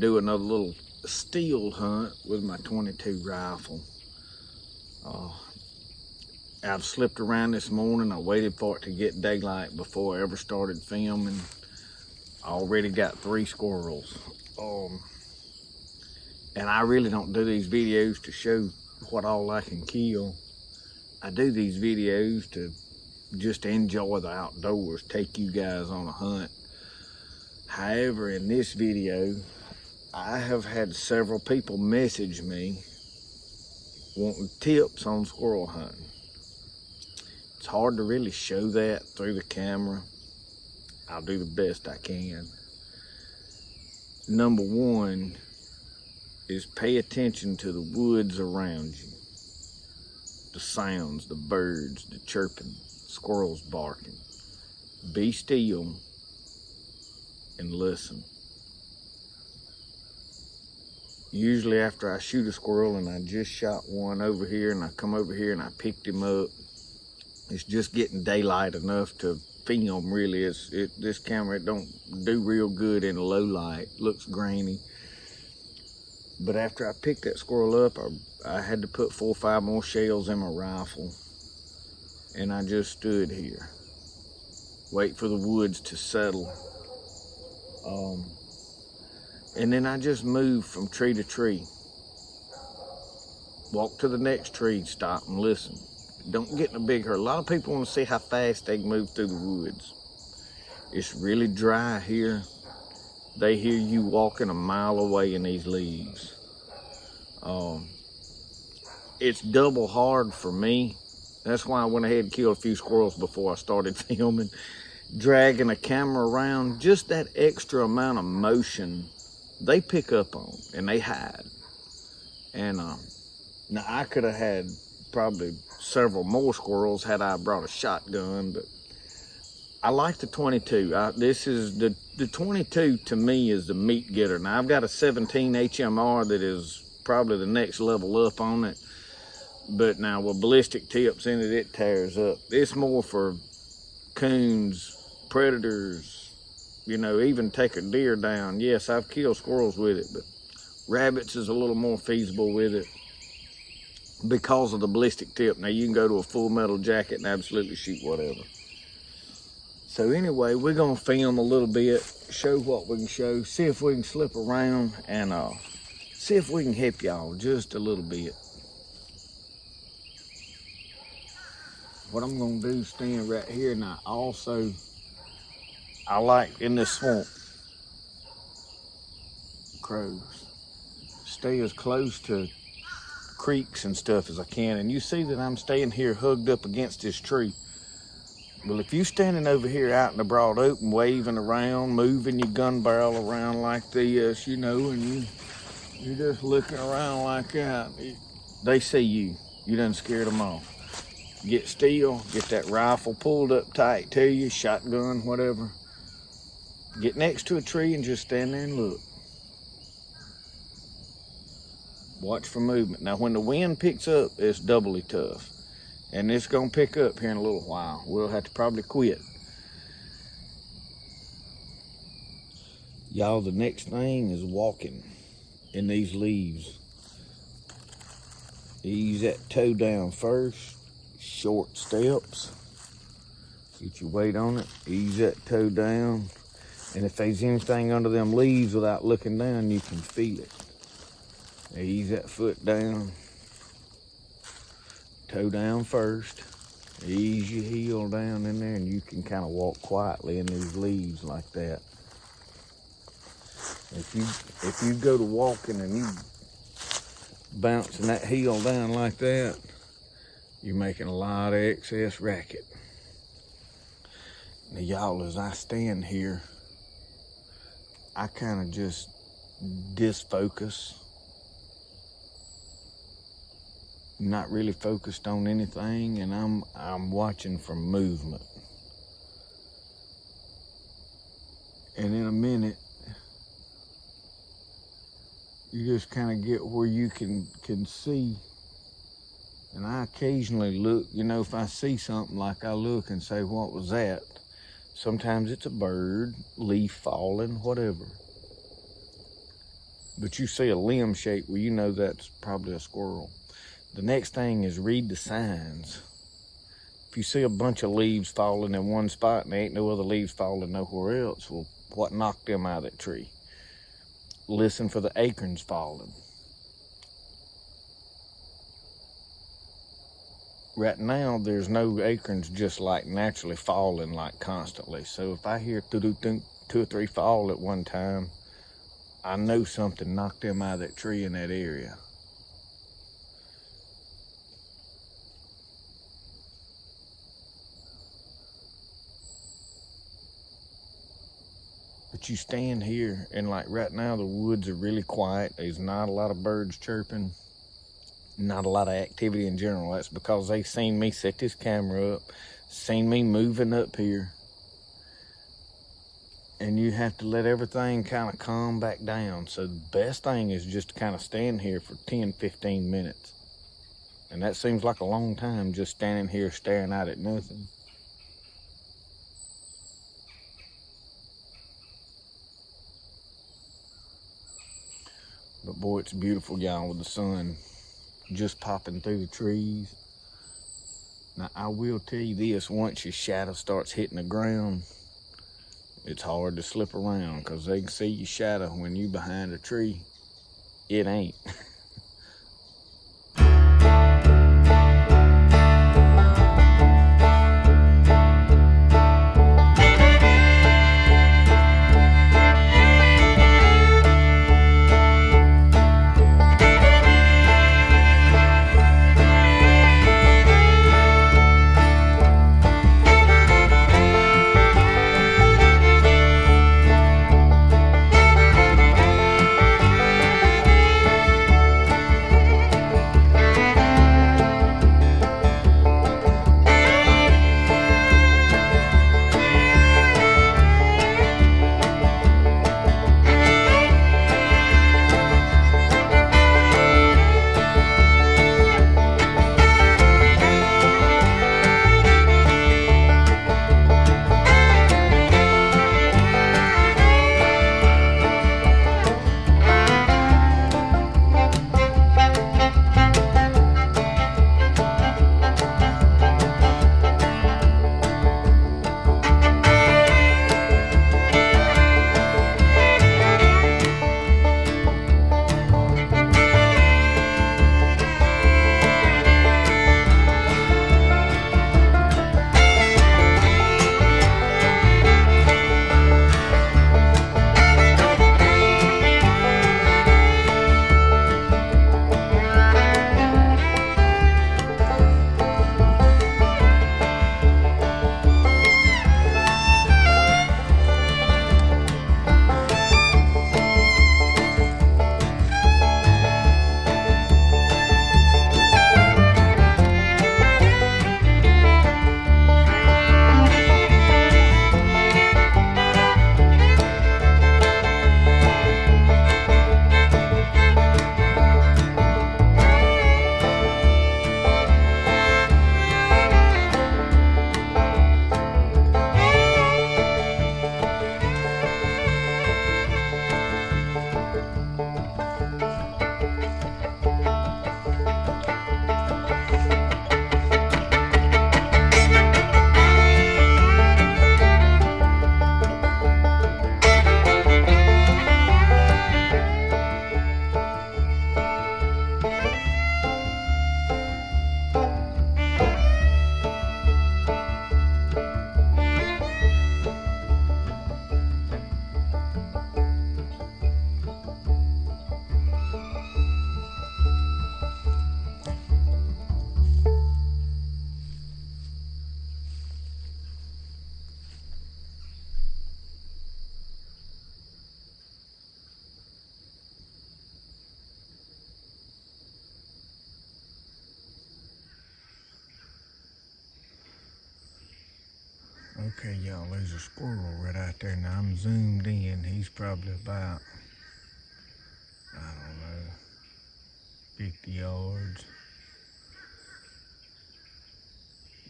do another little steel hunt with my .22 rifle. I've slipped around this morning. I waited for it to get daylight before I ever started filming. I already got 3 squirrels. And I really don't do these videos to show what all I can kill. I do these videos to just enjoy the outdoors, take you guys on a hunt. However, in this video, I have had several people message me wanting tips on squirrel hunting. It's hard to really show that through the camera. I'll do the best I can. Number one is pay attention to the woods around you. The sounds, the birds, the chirping, squirrels barking. Be still and listen. Usually after I shoot a squirrel, and I just shot one over here, and I come over here and I picked him up, it's just getting daylight enough to film. Really, this camera, it don't do real good in low light. Looks grainy. But after I picked that squirrel up, I had to put 4 or 5 more shells in my rifle, and I just stood here, wait for the woods to settle. And then I just moved from tree to tree. Walk to the next tree, stop and listen. Don't get in a big hurry. A lot of people want to see how fast they can move through the woods. It's really dry here. They hear you walking a mile away in these leaves. It's double hard for me. That's why I went ahead and killed a few squirrels before I started filming. Dragging a camera around, just that extra amount of motion, they pick up on and they hide. And now I could have had probably several more squirrels had I brought a shotgun, but I like the .22. This is the .22 to me is the meat getter. Now I've got a 17 HMR that is probably the next level up on it, but now with ballistic tips in it, it tears up. It's more for coons, predators, you know, even take a deer down. Yes, I've killed squirrels with it, but rabbits is a little more feasible with it because of the ballistic tip. Now you can go to a full metal jacket and absolutely shoot whatever. So anyway, we're gonna film a little bit, show what we can show, see if we can slip around, and see if we can help y'all just a little bit. What I'm gonna do is stand right here, and I like in this swamp, crows. Stay as close to creeks and stuff as I can. And you see that I'm staying here hugged up against this tree. Well, if you're standing over here out in the broad open, waving around, moving your gun barrel around like this, you know, and you're just looking around like that, they see you. You done scared them off. Get still, get that rifle pulled up tight to you, shotgun, whatever. Get next to a tree and just stand there and look. Watch for movement. Now, when the wind picks up, it's doubly tough. And it's gonna pick up here in a little while. We'll have to probably quit. Y'all, the next thing is walking in these leaves. Ease that toe down first. Short steps. Get your weight on it. Ease that toe down. And if there's anything under them leaves without looking down, you can feel it. Ease that foot down. Toe down first. Ease your heel down in there, and you can kind of walk quietly in these leaves like that. If you go to walking and you bouncing that heel down like that, you're making a lot of excess racket. Now y'all, as I stand here, I kind of just disfocus. Not really focused on anything, and I'm watching for movement. And in a minute, you just kind of get where you can see. And I occasionally look, you know, if I see something, like I look and say, what was that? Sometimes it's a bird, leaf falling, whatever. but you see a limb shape, well, you know that's probably a squirrel. The next thing is read the signs. If you see a bunch of leaves falling in one spot and there ain't no other leaves falling nowhere else, well, what knocked them out of that tree? Listen for the acorns falling. Right now, there's no acorns just like naturally falling like constantly. So if I hear two or three fall at one time, I know something knocked them out of that tree in that area. But you stand here and like right now, the woods are really quiet. There's not a lot of birds chirping. Not a lot of activity in general. That's because they seen me set this camera up, seen me moving up here. And you have to let everything kind of calm back down. So the best thing is just to kind of stand here for 10, 15 minutes. And that seems like a long time just standing here staring out at nothing. But boy, it's beautiful, y'all, with the sun just popping through the trees. Now, I will tell you this, once your shadow starts hitting the ground, it's hard to slip around because they can see your shadow when you behind a tree. It ain't. Okay, y'all, there's a squirrel right out there. Now I'm zoomed in. He's probably about, I don't know, 50 yards.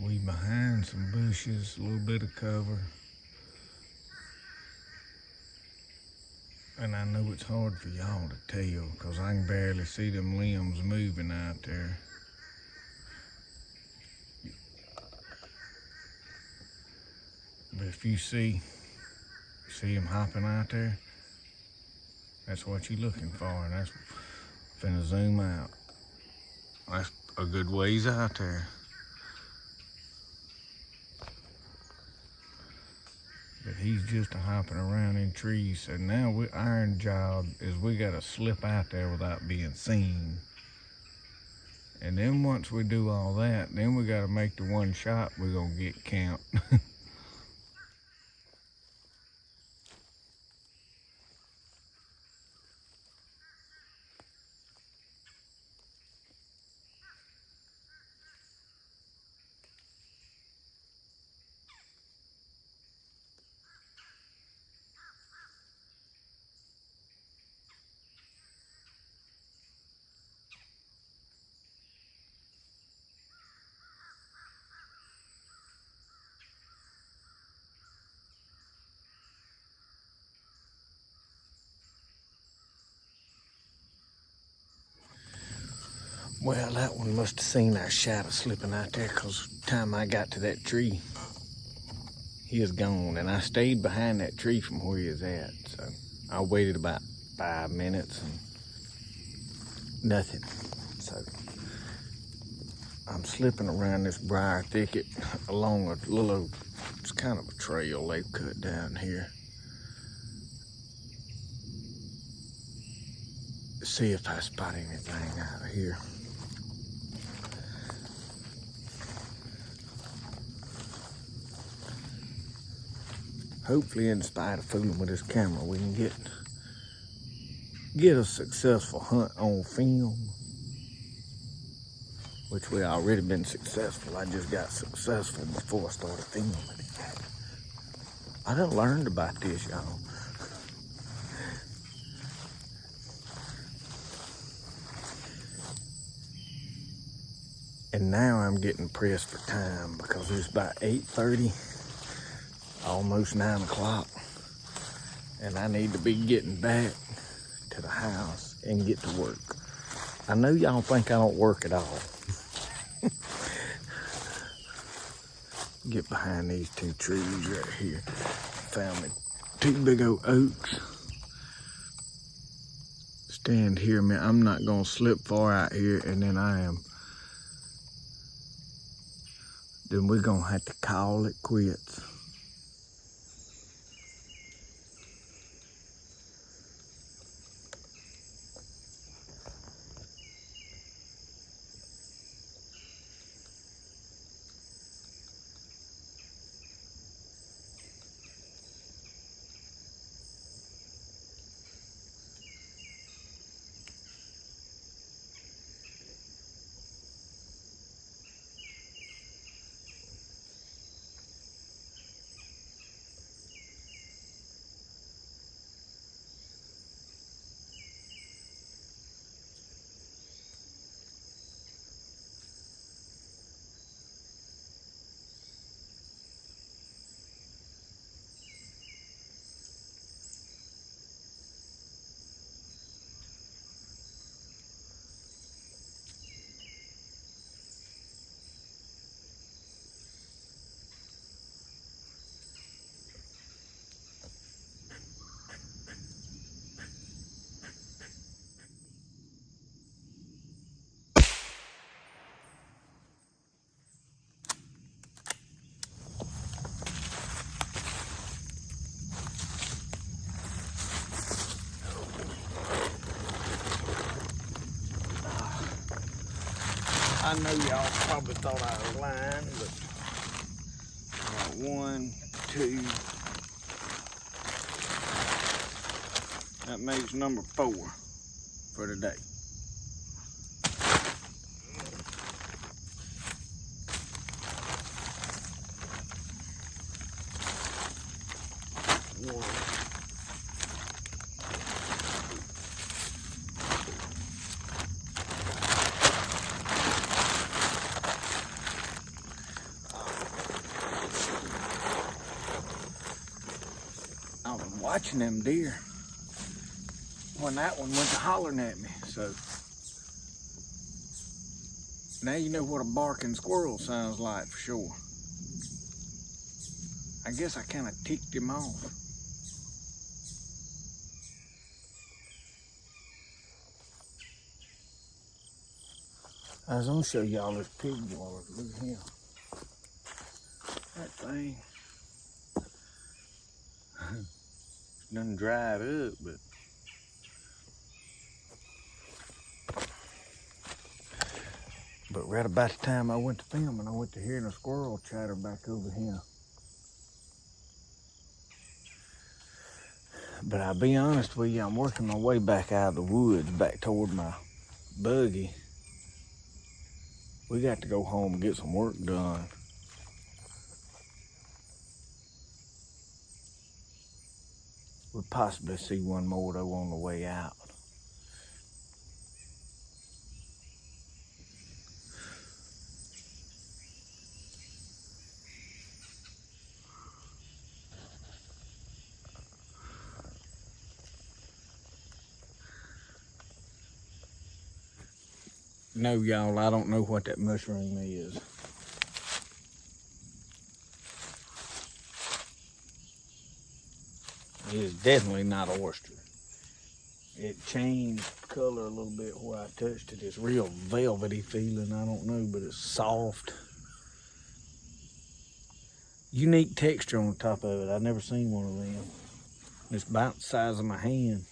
We behind some bushes, a little bit of cover. And I know it's hard for y'all to tell because I can barely see them limbs moving out there. But if you see him hopping out there, that's what you're looking for, and that's finna zoom out. That's a good ways out there. But he's just hopping around in trees. So now our job is we gotta slip out there without being seen. And then once we do all that, then we gotta make the one shot we're gonna get count. Well, that one must have seen our shadow slipping out there because the time I got to that tree, he was gone. And I stayed behind that tree from where he was at. So I waited about 5 minutes and nothing. So I'm slipping around this briar thicket along a little, it's kind of a trail they've cut down here. See if I spot anything out of here. Hopefully, in spite of fooling with this camera, we can get a successful hunt on film, which we already been successful. I just got successful before I started filming it. I done learned about this, y'all. And now I'm getting pressed for time because it's about 8:30. Almost 9 o'clock, and I need to be getting back to the house and get to work. I know y'all think I don't work at all. Get behind these 2 trees right here. Found me 2 big old oaks. Stand here, man. I'm not gonna slip far out here, and then then we're gonna have to call it quits. I know y'all probably thought I was lying, but I got 1, 2. That makes number 4 for today. I was watching them deer. when that one went to hollering at me. So now you know what a barking squirrel sounds like for sure. I guess I kind of ticked him off. I was gonna show y'all this pig water. Look at him. That thing done dried up, but right about the time I went to filming, I went to hearing a squirrel chatter back over here. But I'll be honest with you, I'm working my way back out of the woods, back toward my buggy. We got to go home and get some work done. We'll possibly see one more though on the way out. No, y'all, I don't know what that mushroom is. It is definitely not oyster. It changed color a little bit where I touched it. It's real velvety feeling, I don't know, but it's soft. Unique texture on the top of it. I've never seen one of them. It's about the size of my hand.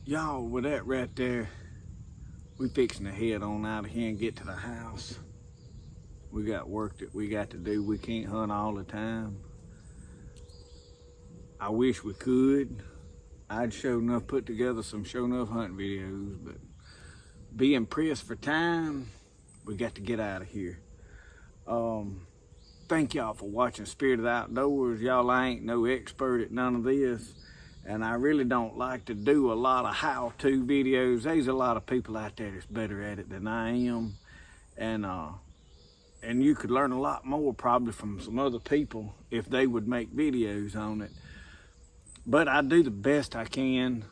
Y'all, with that right there, we fixing to head on out of here and get to the house. We got work that we got to do. We can't hunt all the time. I wish we could. I'd sure enough put together some sure enough hunting videos, but being pressed for time, we got to get out of here. Thank y'all for watching Spirit of the Outdoors. Y'all, I ain't no expert at none of this. And I really don't like to do a lot of how-to videos. There's a lot of people out there that's better at it than I am. And you could learn a lot more probably from some other people if they would make videos on it. But I do the best I can.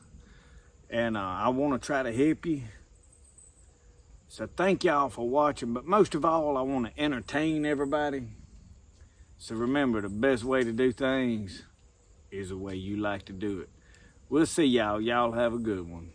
And I want to try to help you. So thank y'all for watching. But most of all, I want to entertain everybody. So remember, the best way to do things is the way you like to do it. We'll see y'all. Y'all have a good one.